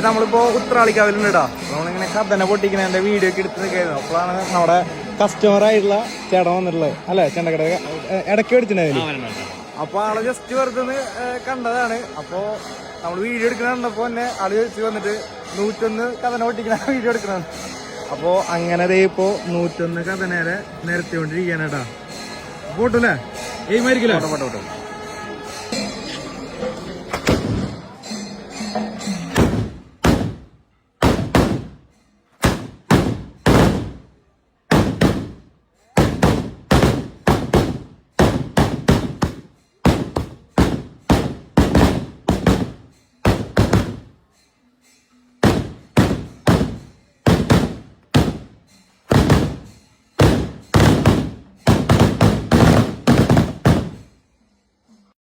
നമ്മളിപ്പോ ഉത്രാളിക്കാവിലുണ്ട് കേട്ടോ. നമ്മളിങ്ങനെ കഥന പൊട്ടിക്കുന്ന വീഡിയോ ഒക്കെ എടുത്ത് നിൽക്കായിരുന്നു. അപ്പോഴാണ് നമ്മുടെ കസ്റ്റമർ ആയിട്ടുള്ള ചേട്ടൻ വന്നിട്ടുള്ളത് അല്ലെ, ചെണ്ടക്കട ഇടയ്ക്ക് മേടിച്ചിട്ടുണ്ടായിരുന്നു. അപ്പൊ ആള് ജസ്റ്റ് വെറുതെ കണ്ടതാണ്. അപ്പൊ നമ്മൾ വീഡിയോ എടുക്കണപ്പോ തന്നെ ആള് ചോദിച്ചു വന്നിട്ട് 101 കഥന പൊട്ടിക്കുന്ന വീഡിയോ എടുക്കണം. അപ്പൊ അങ്ങനെ ഇപ്പോ 101 കഥനേരെ നിരത്തിക്കൊണ്ടിരിക്കാനേട്ടാ. പോട്ടൂല്ലേ? എയിമായിരിക്കില്ല.